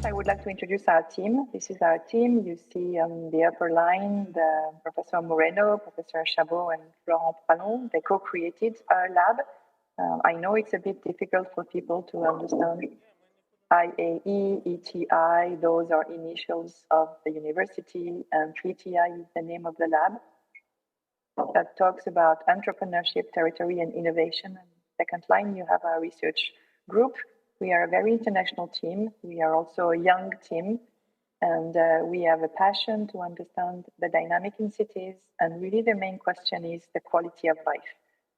I would like to introduce our team. This is our team. You see on the upper line, the Professor Moreno, Professor Chabot, and Florent Pralon. They co-created our lab. I know it's a bit difficult for people to understand. IAE, ETI, those are initials of the university, and ETI is the name of the lab. That talks about entrepreneurship, territory, and innovation. And second line, you have our research group. We are a very international team. We are also a young team, and we have a passion to understand the dynamic in cities. And really the main question is the quality of life,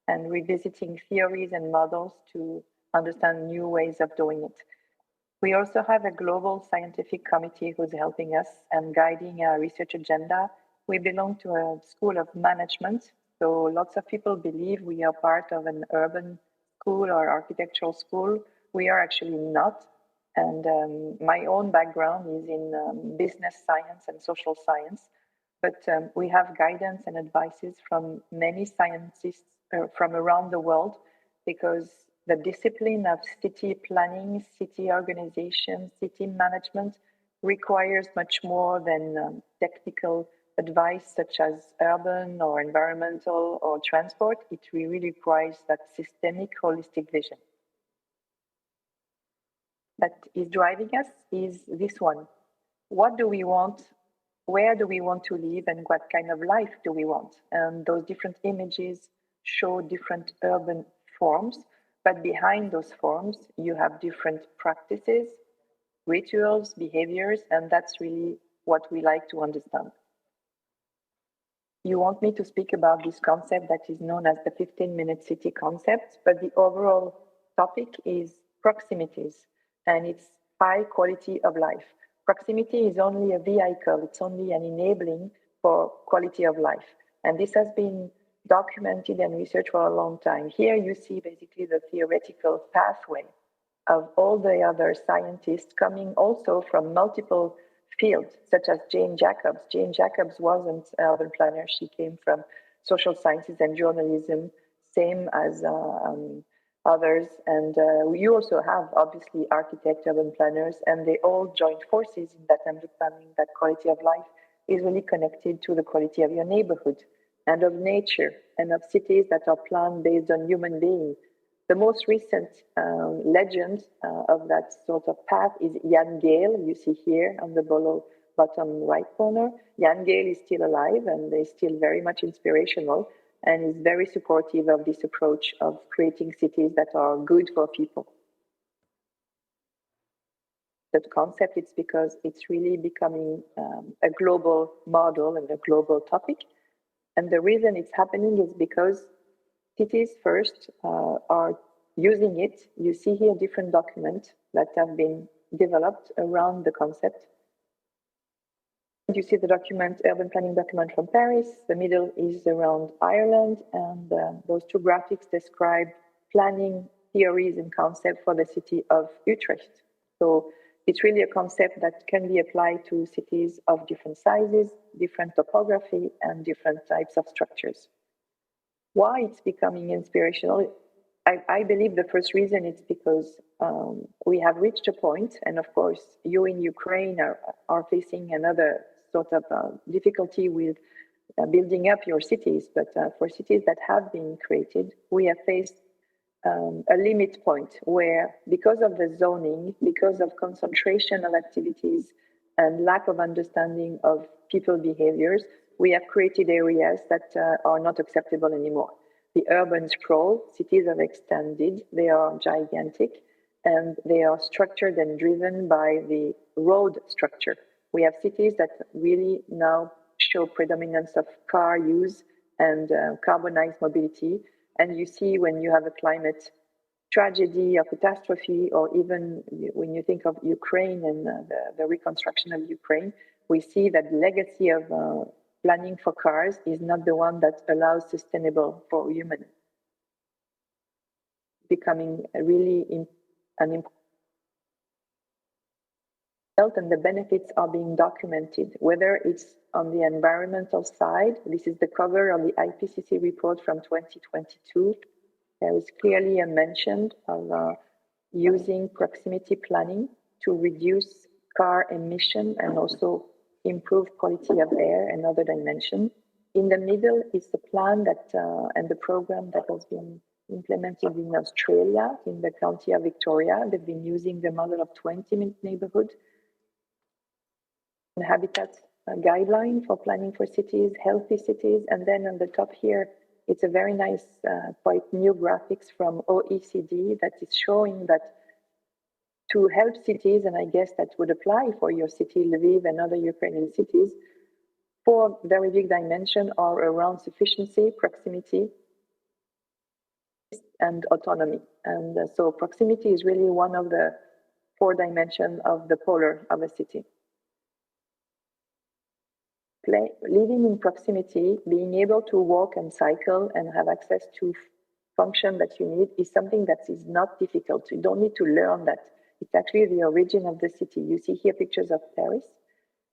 and revisiting theories and models to understand new ways of doing it. We also have a global scientific committee who's helping us and guiding our research agenda. We belong to a school of management, so lots of people believe we are part of an urban school or architectural school. We are actually not. And my own background is in business science and social science, but we have guidance and advices from many scientists from around the world, because the discipline of city planning, city organization, city management requires much more than technical advice such as urban or environmental or transport. It really requires that systemic, holistic vision. That is driving us is this one. What do we want? Where do we want to live, and what kind of life do we want? And those different images show different urban forms, but behind those forms, you have different practices, rituals, behaviors, and that's really what we like to understand. You want me to speak about this concept that is known as the 15-minute city concept, but the overall topic is proximities, and it's high quality of life. Proximity is only a vehicle, it's only an enabling for quality of life. And this has been documented and researched for a long time. Here you see basically the theoretical pathway of all the other scientists coming also from multiple fields, such as Jane Jacobs. Jane Jacobs wasn't an urban planner. She came from social sciences and journalism, same as others. And you also have, obviously, architects, urban planners, and they all joined forces in that understanding that quality of life is really connected to the quality of your neighborhood and of nature and of cities that are planned based on human beings. The most recent legend of that sort of path is Jan Gall. You see here on the bottom right corner. Jan Gall is still alive and is still very much inspirational and is very supportive of this approach of creating cities that are good for people. That concept, it's because it's really becoming a global model and a global topic. And the reason it's happening is because cities first are using it. You see here different documents that have been developed around the concept. You see the document, urban planning document from Paris. The middle is around Ireland, and those two graphics describe planning theories and concepts for the city of Utrecht. So it's really a concept that can be applied to cities of different sizes, different topography, and different types of structures. Why it's becoming inspirational? I believe the first reason is because we have reached a point, and of course, you in Ukraine are facing another sort of difficulty with building up your cities. But for cities that have been created, we have faced a limit point where, because of the zoning, because of concentration of activities and lack of understanding of people behaviors, we have created areas that are not acceptable anymore. The urban sprawl, cities have extended, they are gigantic, and they are structured and driven by the road structure. We have cities that really now show predominance of car use and carbonized mobility. And you see, when you have a climate tragedy or catastrophe, or even when you think of Ukraine and the reconstruction of Ukraine, we see that the legacy of planning for cars is not the one that allows sustainable for human. Becoming really an important, and the benefits are being documented, whether it's on the environmental side. This is the cover of the IPCC report from 2022. There is clearly a mention of using proximity planning to reduce car emission and also improve quality of air and other dimensions. In the middle is the plan that and the program that has been implemented in Australia, in the county of Victoria. They've been using the model of 20-minute neighborhood and habitat guideline for planning for cities, healthy cities. And then on the top here, it's a very nice, quite new graphics from OECD that is showing that to help cities, and I guess that would apply for your city, Lviv, and other Ukrainian cities, four very big dimensions are around sufficiency, proximity, and autonomy. And so proximity is really one of the four dimensions of the polar of a city. Living in proximity, being able to walk and cycle and have access to function that you need is something that is not difficult. You don't need to learn that. It's actually the origin of the city. You see here pictures of Paris.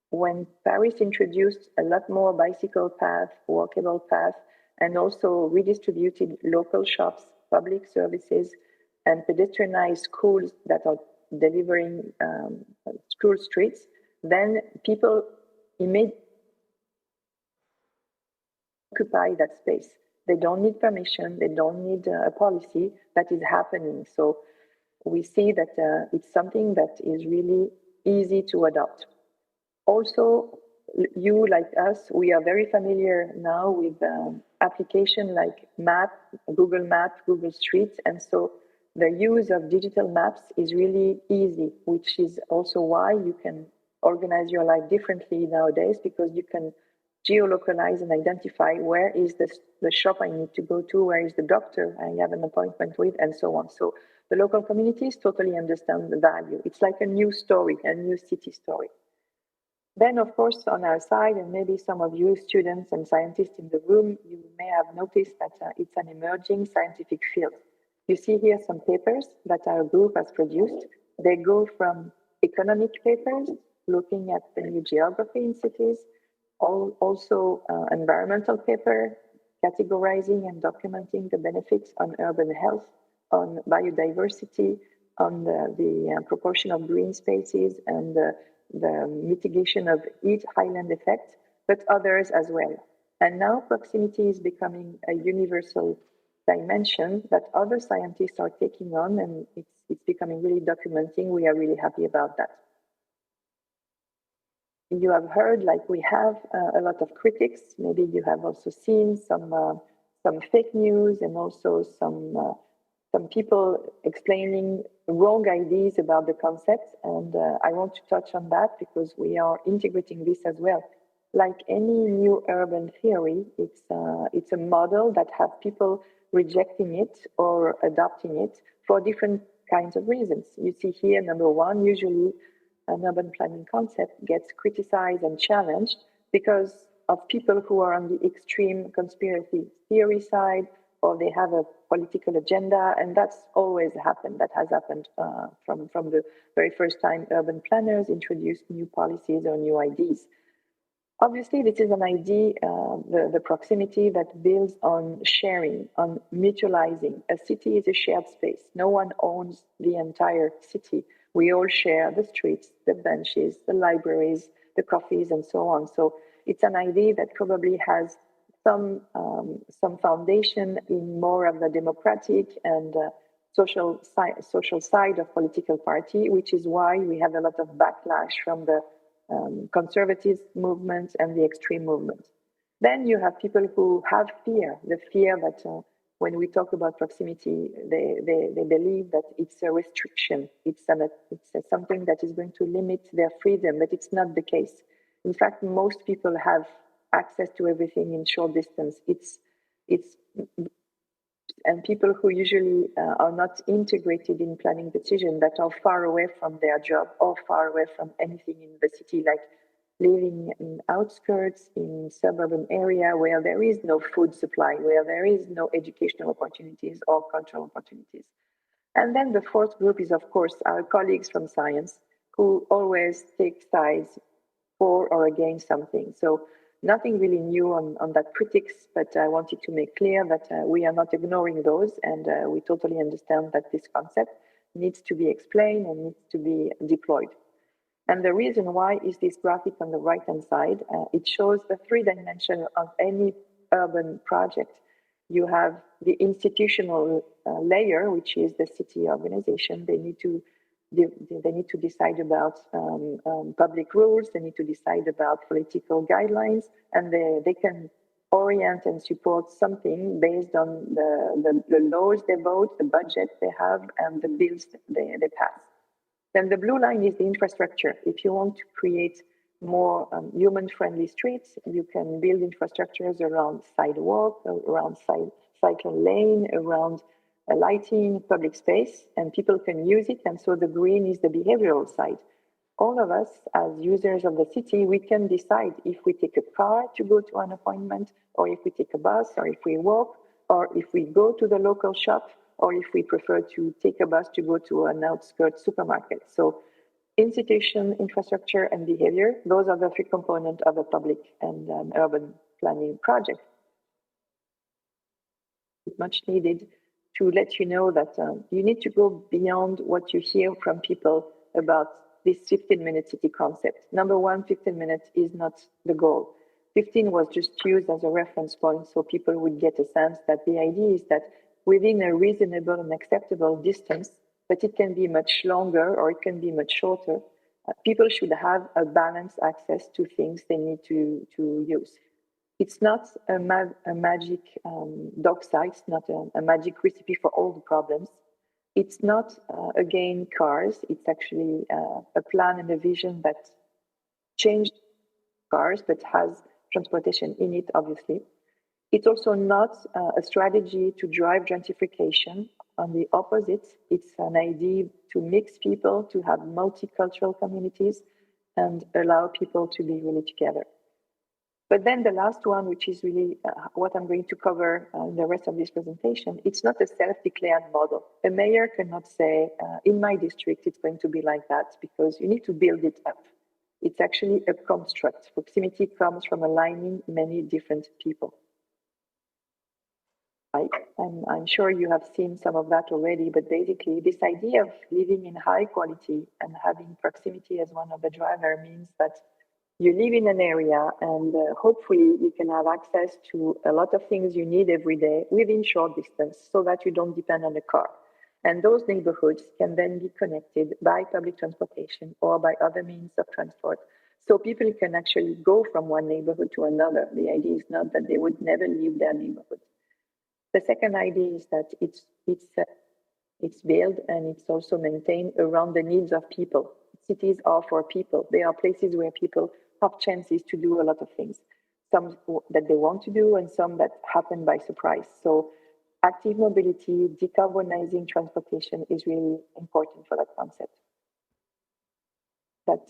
When Paris introduced a lot more bicycle path, walkable path, and also redistributed local shops, public services, and pedestrianized schools that are delivering school streets, then people immediately occupy that space. They don't need permission. They don't need a policy. That is happening. So we see that it's something that is really easy to adopt. Also, you like us, we are very familiar now with applications like Google Maps, Google Streets. And so the use of digital maps is really easy, which is also why you can organize your life differently nowadays, because you can geolocalize and identify where is the shop I need to go to, where is the doctor I have an appointment with, and so on. So the local communities totally understand the value. It's like a new story, a new city story. Then, of course, on our side, and maybe some of you students and scientists in the room, you may have noticed that it's an emerging scientific field. You see here some papers that our group has produced. They go from economic papers, looking at the new geography in cities, also environmental paper, categorizing and documenting the benefits on urban health, on biodiversity, on the proportion of green spaces, and the mitigation of heat island effect, but others as well. And now proximity is becoming a universal dimension that other scientists are taking on, and it's becoming really documenting. We are really happy about that. You have heard, like we have, a lot of critics. Maybe you have also seen some fake news and also some people explaining wrong ideas about the concept. And I want to touch on that because we are integrating this as well. Like any new urban theory, it's a model that has people rejecting it or adopting it for different kinds of reasons. You see here, number one, usually an urban planning concept gets criticized and challenged because of people who are on the extreme conspiracy theory side, or they have a political agenda, and that's always happened. That has happened from the very first time urban planners introduced new policies or new ideas. Obviously, this is an idea, the proximity that builds on sharing, on mutualizing. A city is a shared space. No one owns the entire city. We all share the streets, the benches, the libraries, the coffees, and so on. So it's an idea that probably has some foundation in more of the democratic and social side of political party, which is why we have a lot of backlash from the conservative movements and the extreme movements. Then you have people who have fear, the fear that when we talk about proximity, they believe that it's a restriction, it's something that is going to limit their freedom, but it's not the case. In fact, most people have access to everything in short distance. And people who usually are not integrated in planning decisions, that are far away from their job or far away from anything in the city, like living in outskirts, in suburban area where there is no food supply, where there is no educational opportunities or cultural opportunities. And then the fourth group is, of course, our colleagues from science, who always take sides for or against something. So nothing really new on that critics, but I wanted to make clear that we are not ignoring those, and we totally understand that this concept needs to be explained and needs to be deployed. And the reason why is this graphic on the right-hand side. It shows the three dimensions of any urban project. You have the institutional layer, which is the city organization. They need to decide about public rules. They need to decide about political guidelines, and they can orient and support something based on the laws they vote, the budget they have, and the bills they pass. Then the blue line is the infrastructure. If you want to create more human-friendly streets, you can build infrastructures around sidewalk, around cycle lane, around lighting, public space, and people can use it. And so the green is the behavioral side. All of us, as users of the city, we can decide if we take a car to go to an appointment, or if we take a bus, or if we walk, or if we go to the local shop, or if we prefer to take a bus to go to an outskirts supermarket. So institution, infrastructure, and behavior, those are the three components of a public and urban planning project. It's much needed to let you know that you need to go beyond what you hear from people about this 15-minute city concept. Number one, 15 minutes is not the goal. 15 was just used as a reference point so people would get a sense that the idea is that within a reasonable and acceptable distance, but it can be much longer or it can be much shorter, people should have a balanced access to things they need to use. It's not a magic doxa, it's not a magic recipe for all the problems. It's not, again, cars. It's actually a plan and a vision that changed cars, but has transportation in it, obviously. It's also not a strategy to drive gentrification. On the opposite, it's an idea to mix people, to have multicultural communities, and allow people to be really together. But then the last one, which is really what I'm going to cover in the rest of this presentation, it's not a self-declared model. A mayor cannot say, in my district, it's going to be like that, because you need to build it up. It's actually a construct. Proximity comes from aligning many different people. I'm sure you have seen some of that already, but basically this idea of living in high quality and having proximity as one of the drivers means that you live in an area and hopefully you can have access to a lot of things you need every day within short distance so that you don't depend on the car. And those neighborhoods can then be connected by public transportation or by other means of transport. So people can actually go from one neighborhood to another. The idea is not that they would never leave their neighborhood. The second idea is that it's built and it's also maintained around the needs of people. Cities are for people. They are places where people have chances to do a lot of things, some that they want to do and some that happen by surprise. So active mobility, decarbonizing transportation is really important for that concept. That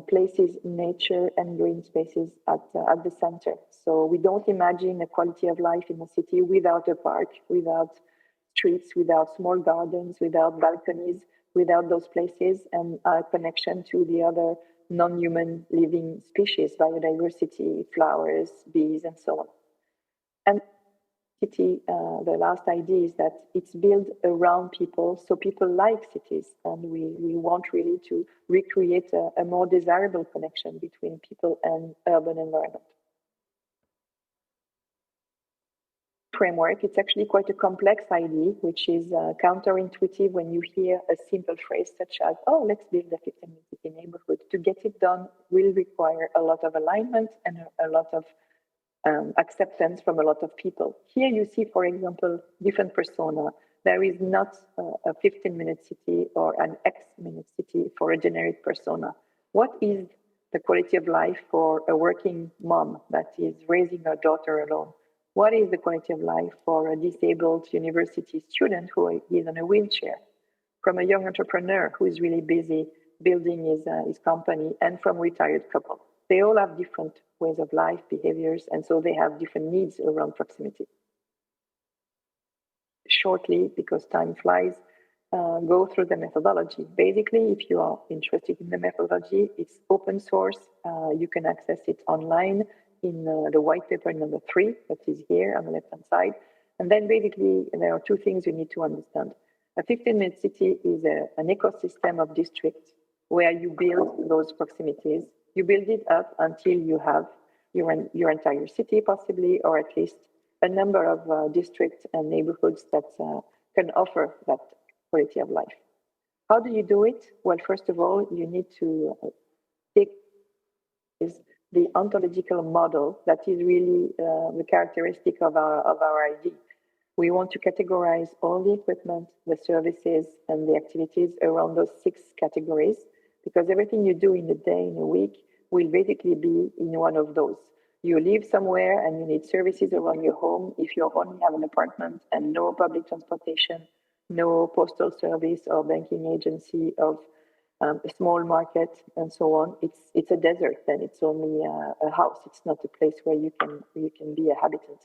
places nature and green spaces at the center. So we don't imagine a quality of life in a city without a park, without streets, without small gardens, without balconies, without those places and a connection to the other non-human living species, biodiversity, flowers, bees, and so on. And city, the last idea is that it's built around people, so people like cities, and we want really to recreate a more desirable connection between people and urban environment. Framework, it's actually quite a complex idea, which is counterintuitive when you hear a simple phrase such as, oh, let's build a 15-minute city neighborhood. To get it done will require a lot of alignment and a lot of acceptance from a lot of people. Here you see, for example, different persona. There is not a 15-minute city or an X-minute city for a generic persona. What is the quality of life for a working mom that is raising her daughter alone? What is the quality of life for a disabled university student who is on a wheelchair? From a young entrepreneur who is really busy building his company, and from a retired couple. They all have different ways of life, behaviors, and so they have different needs around proximity. Shortly, because time flies, go through the methodology. Basically, if you are interested in the methodology, it's open source. You can access it online in the white paper number 3 that is here on the left-hand side. And then basically, there are 2 things you need to understand. A 15-minute city is an ecosystem of districts where you build those proximities. You build it up until you have your entire city, possibly, or at least a number of districts and neighborhoods that can offer that quality of life. How do you do it? Well, first of all, you need to take the ontological model that is really the characteristic of our ID. We want to categorize all the equipment, the services, and the activities around those 6 categories, because everything you do in a day, in a week, will basically be in one of those. You live somewhere and you need services around your home. If you only have an apartment and no public transportation, no postal service or banking agency of a small market and so on, it's a desert. Then it's only a house. It's not a place where you can be a habitant.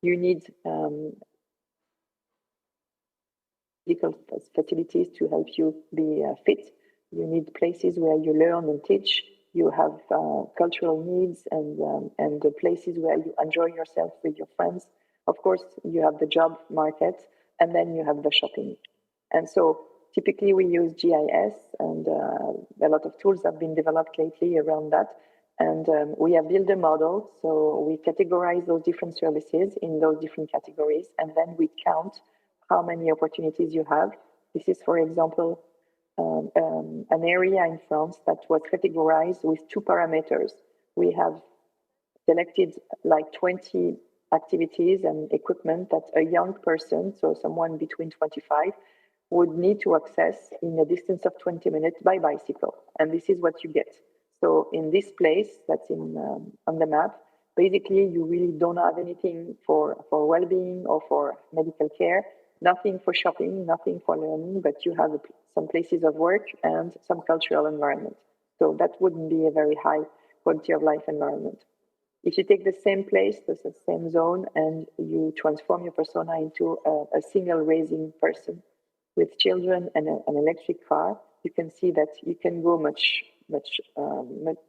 You need physical facilities to help you be fit. You need places where you learn and teach. You have cultural needs and the places where you enjoy yourself with your friends. Of course, you have the job market, and then you have the shopping. And so typically we use GIS, and a lot of tools have been developed lately around that. And we have built a model. So we categorize those different services in those different categories, and then we count how many opportunities you have. This is, for example, an area in France that was categorized with 2 parameters. We have selected like 20 activities and equipment that a young person, so someone between 25, would need to access in a distance of 20 minutes by bicycle. And this is what you get. So in this place that's on the map, basically you really don't have anything for well-being or for medical care, nothing for shopping, nothing for learning, but you have some places of work and some cultural environment. So that wouldn't be a very high quality of life environment. If you take the same place, the same zone, and you transform your persona into a single raising person with children and an electric car, you can see that you can go much,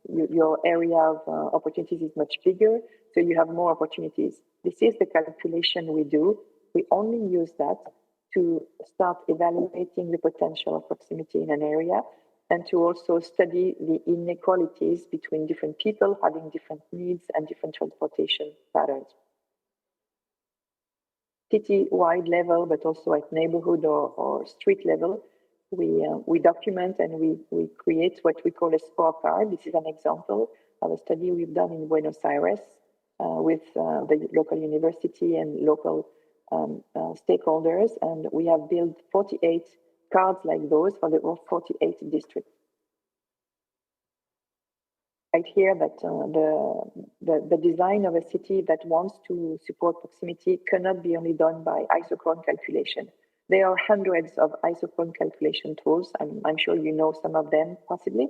your area of opportunities is much bigger, so you have more opportunities. This is the calculation we do. We only use that to start evaluating the potential of proximity in an area and to also study the inequalities between different people having different needs and different transportation patterns. City-wide level, but also at neighborhood or street level, we document and we create what we call a scorecard. This is an example of a study we've done in Buenos Aires with the local university and local stakeholders, and we have built 48 cards like those for the 48 districts. Right here that the design of a city that wants to support proximity cannot be only done by isochrone calculation. There are hundreds of isochrone calculation tools. I'm sure you know some of them possibly.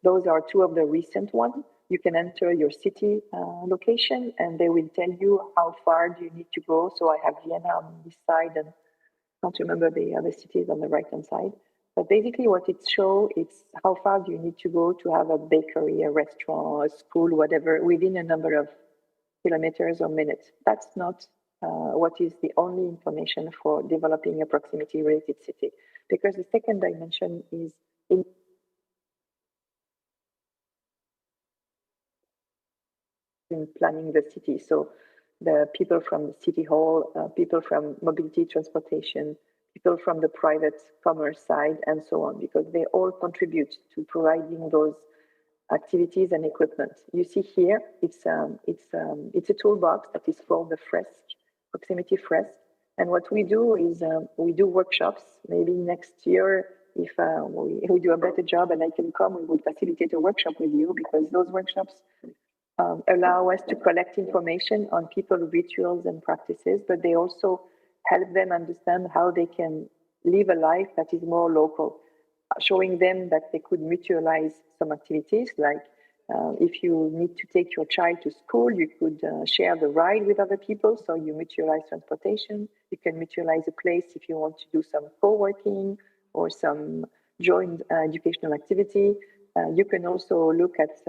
Those are 2 of the recent ones. You can enter your city location and they will tell you how far do you need to go. So I have Vienna on this side and I can't remember the other cities on the right-hand side. But basically what it shows is how far do you need to go to have a bakery, a restaurant, a school, whatever, within a number of kilometers or minutes. That's not what is the only information for developing a proximity-related city. Because the second dimension is in planning the city. So the people from the city hall, people from mobility transportation, people from the private commerce side, and so on, because they all contribute to providing those activities and equipment. You see here, it's a toolbox that is called the Fresk, Proximity Fresk. And what we do is we do workshops. Maybe next year, if we do a better job and I can come, we will facilitate a workshop with you, because those workshops allow us to collect information on people's rituals and practices, but they also help them understand how they can live a life that is more local, showing them that they could mutualize some activities, like if you need to take your child to school, you could share the ride with other people, so you mutualize transportation. You can mutualize a place if you want to do some co-working or some joint educational activity. You can also look at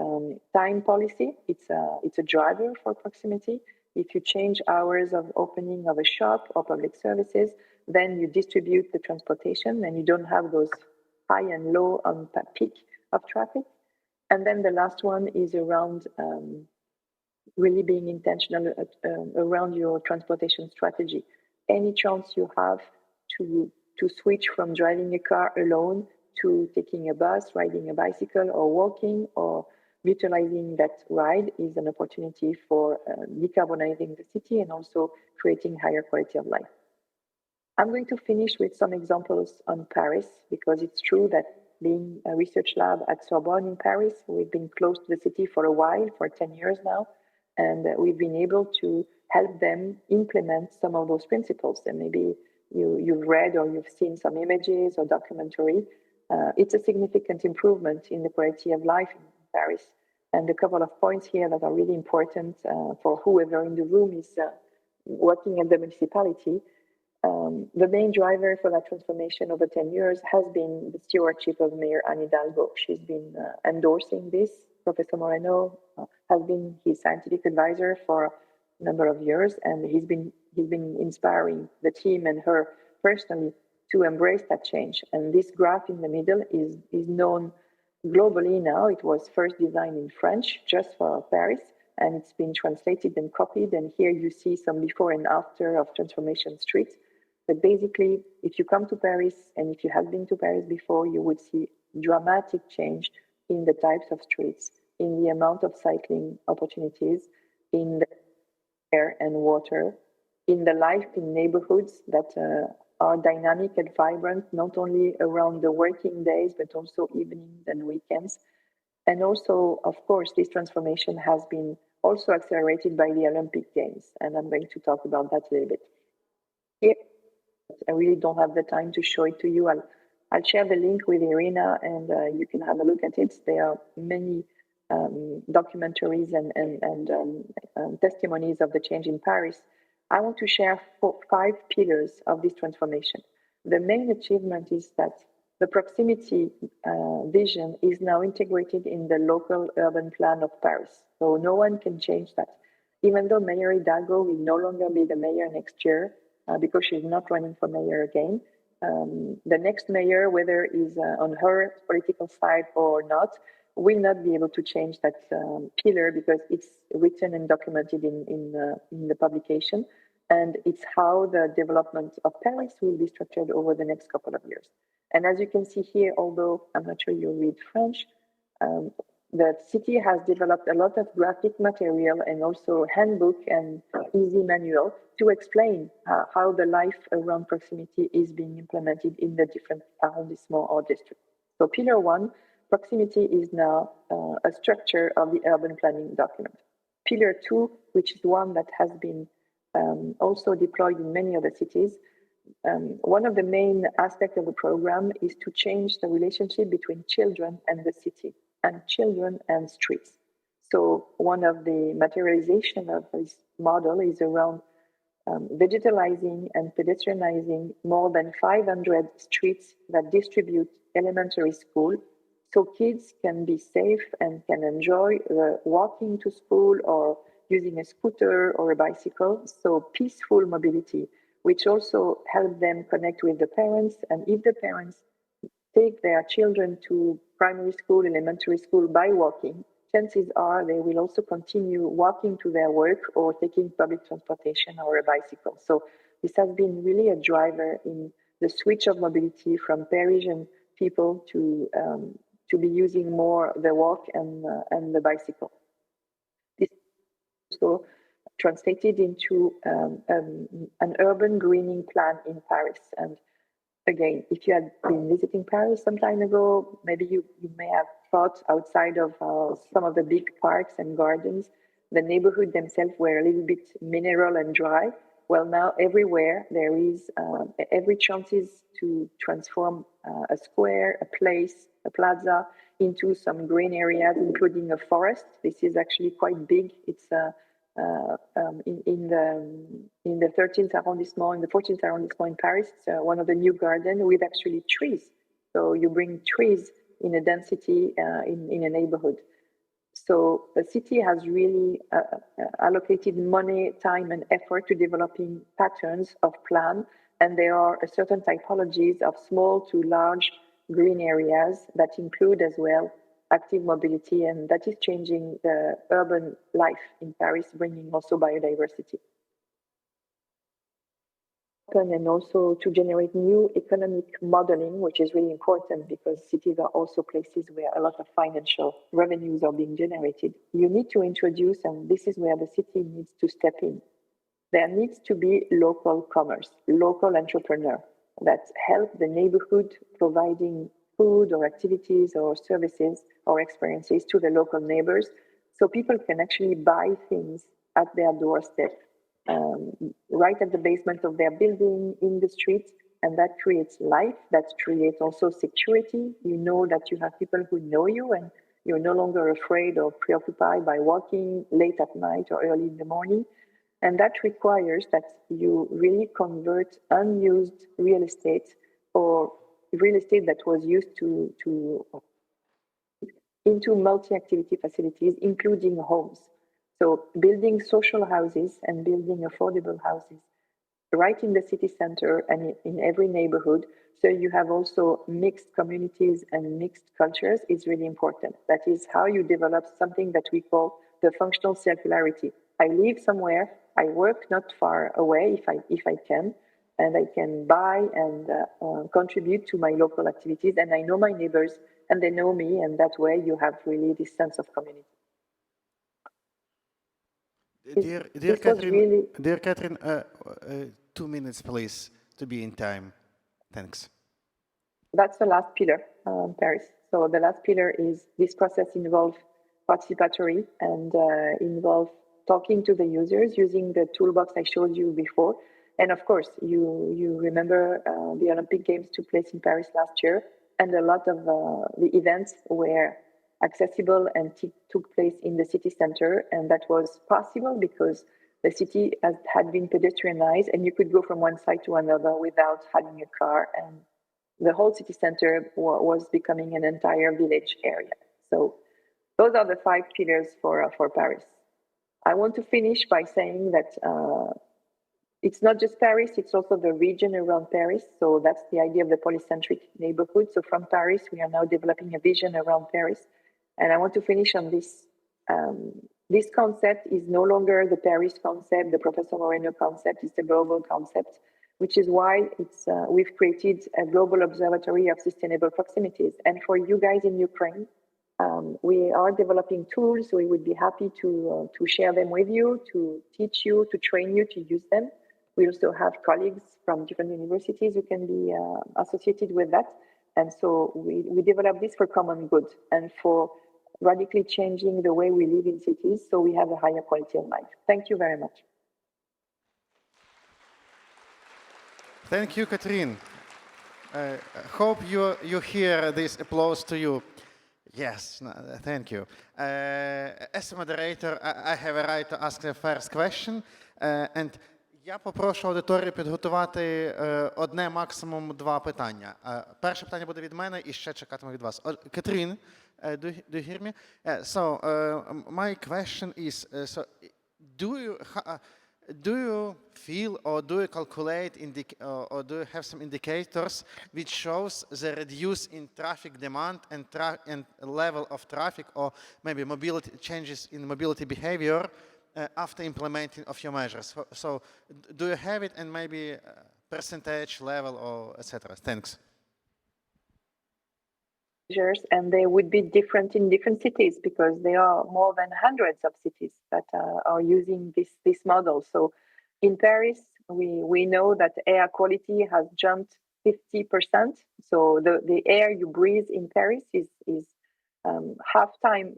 time policy. It's a driver for proximity. If you change hours of opening of a shop or public services, then you distribute the transportation and you don't have those high and low on peak of traffic. And then the last one is around really being intentional around your transportation strategy. Any chance you have to switch from driving a car alone to taking a bus, riding a bicycle, or walking, or utilizing that ride is an opportunity for decarbonizing the city and also creating higher quality of life. I'm going to finish with some examples on Paris, because it's true that being a research lab at Sorbonne in Paris, we've been close to the city for a while, for 10 years now, and we've been able to help them implement some of those principles. And maybe you've read or you've seen some images or documentary. It's a significant improvement in the quality of life in Paris. And a couple of points here that are really important for whoever in the room is working at the municipality. The main driver for that transformation over 10 years has been the stewardship of Mayor Anne Hidalgo. She's been endorsing this. Professor Moreno has been his scientific advisor for a number of years, and he's been inspiring the team and her personally to embrace that change. And this graph in the middle is known globally now. It was first designed in French just for Paris, and it's been translated and copied. And here you see some before and after of transformation streets. But basically, if you come to Paris, and if you have been to Paris before, you would see dramatic change in the types of streets, in the amount of cycling opportunities, in the air and water, in the life in neighborhoods that are dynamic and vibrant, not only around the working days, but also evenings and weekends. And also, of course, this transformation has been also accelerated by the Olympic Games. And I'm going to talk about that a little bit. Here, I really don't have the time to show it to you. I'll share the link with Irina, and you can have a look at it. There are many documentaries and testimonies of the change in Paris. I want to share 5 pillars of this transformation. The main achievement is that the proximity vision is now integrated in the local urban plan of Paris. So no one can change that. Even though Mayor Hidalgo will no longer be the mayor next year, because she's not running for mayor again, the next mayor, whether is on her political side or not, will not be able to change that pillar, because it's written and documented in the publication. And it's how the development of Paris will be structured over the next couple of years. And as you can see here, although I'm not sure you read French, the city has developed a lot of graphic material and also handbook and easy manual to explain how the life around proximity is being implemented in the different arrondissements or districts. So pillar 1, proximity is now a structure of the urban planning document. Pillar 2, which is one that has been also deployed in many other cities, one of the main aspects of the program is to change the relationship between children and the city, and children and streets. So one of the materialization of this model is around digitalizing and pedestrianizing more than 500 streets that distribute elementary school, so kids can be safe and can enjoy walking to school or using a scooter or a bicycle. So peaceful mobility, which also help them connect with the parents. And if the parents take their children to primary school, elementary school by walking, chances are they will also continue walking to their work or taking public transportation or a bicycle. So this has been really a driver in the switch of mobility from Parisian people to be using more the walk and the bicycle. This is also translated into an urban greening plan in Paris. And again, if you had been visiting Paris some time ago, maybe you may have thought outside of some of the big parks and gardens, the neighborhood themselves were a little bit mineral and dry. Well, now everywhere there is every chances to transform a square, a place, a plaza into some green areas, including a forest. This is actually quite big. It's in the 13th arrondissement, in the 14th arrondissement in Paris, it's one of the new gardens with actually trees. So you bring trees in a density in a neighborhood. So the city has really allocated money, time, and effort to developing patterns of plan, and there are a certain typologies of small to large green areas that include as well active mobility, and that is changing the urban life in Paris, bringing also biodiversity. And also to generate new economic modeling, which is really important because cities are also places where a lot of financial revenues are being generated. You need to introduce, and this is where the city needs to step in. There needs to be local commerce, local entrepreneur that help the neighborhood providing food or activities or services or experiences to the local neighbors, so people can actually buy things at their doorstep, right at the basement of their building, in the streets, and that creates life, that creates also security. You know that you have people who know you and you're no longer afraid or preoccupied by walking late at night or early in the morning. And that requires that you really convert unused real estate or real estate that was used into multi-activity facilities, including homes. So building social houses and building affordable houses right in the city center and in every neighborhood. So you have also mixed communities and mixed cultures is really important. That is how you develop something that we call the functional circularity. I live somewhere, I work not far away if I can, and I can buy and contribute to my local activities, and I know my neighbors and they know me, and that way you have really this sense of community. Dear Catherine, 2 minutes, please, to be in time. Thanks. That's the last pillar, Paris. So the last pillar is this process involves participatory and involve talking to the users using the toolbox I showed you before. And of course, you remember the Olympic Games took place in Paris last year, and a lot of the events were accessible and took place in the city center. And that was possible because the city had been pedestrianized and you could go from one side to another without having a car. And the whole city center was becoming an entire village area. So those are the 5 pillars for Paris. I want to finish by saying that it's not just Paris, it's also the region around Paris. So that's the idea of the polycentric neighborhood. So from Paris, we are now developing a vision around Paris. And I want to finish on this. This concept is no longer the Paris concept, the Professor Moreno concept, it's a global concept, which is why we've created a global observatory of sustainable proximities. And for you guys in Ukraine, we are developing tools. We would be happy to share them with you, to teach you, to train you to use them. We also have colleagues from different universities who can be associated with that. And so we develop this for common good and for radically changing the way we live in cities so we have a higher quality of life. Thank you very much. Thank you, Catherine. Hope you hear this applause to you. Yes, thank you. As a moderator, I have a right to ask the first question. And я попрошу аудиторію підготувати одне, максимум 2 питання. Перше питання буде від мене і ще чекатиму від вас. Catherine, do you hear me? So, my question is, so do you feel or do you calculate or do you have some indicators which shows the reduce in traffic demand and level of traffic or maybe mobility changes in mobility behavior after implementing of your measures? So do you have it and maybe percentage level or etc.? Thanks. And they would be different in different cities because there are more than hundreds of cities that are using this model. So in Paris, we know that air quality has jumped 50%. So the air you breathe in Paris is half time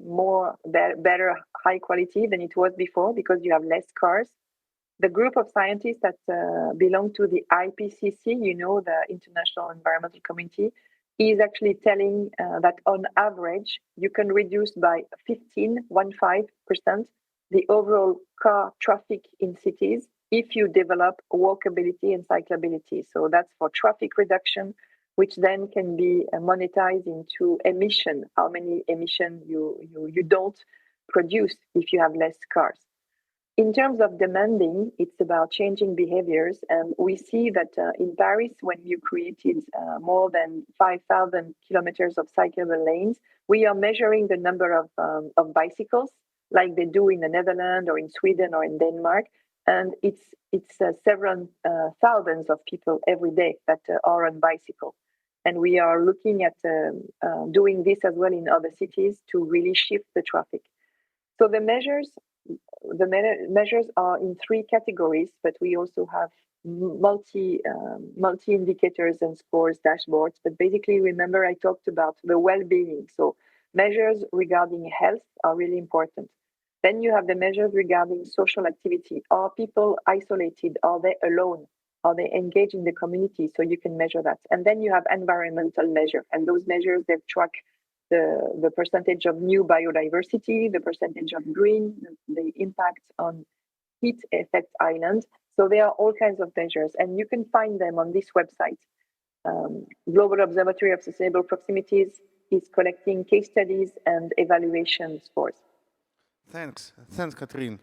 better high quality than it was before because you have less cars. The group of scientists that belong to the IPCC, you know, the International Environmental Community, is actually telling that on average, you can reduce by 15% the overall car traffic in cities if you develop walkability and cyclability. So that's for traffic reduction, which then can be monetized into emission, how many emission you don't produce if you have less cars. In terms of demanding, it's about changing behaviors. And we see that in Paris, when you created more than 5,000 kilometers of cyclable lanes, we are measuring the number of bicycles, like they do in the Netherlands or in Sweden or in Denmark. And it's several thousands of people every day that are on bicycle. And we are looking at doing this as well in other cities to really shift the traffic. So the measures are in three categories, but we also have multi indicators and scores dashboards. But basically, remember I talked about the well-being. So measures regarding health are really important. Then you have the measures regarding social activity. Are people isolated? Are they alone? Are they engaged in the community? So you can measure that. And then you have environmental measure, and those measures they track the percentage of new biodiversity, the percentage of green, the impact on heat effect island. So there are all kinds of measures, and you can find them on this website. Global Observatory of Sustainable Proximities is collecting case studies and evaluation scores. Thanks, Catherine.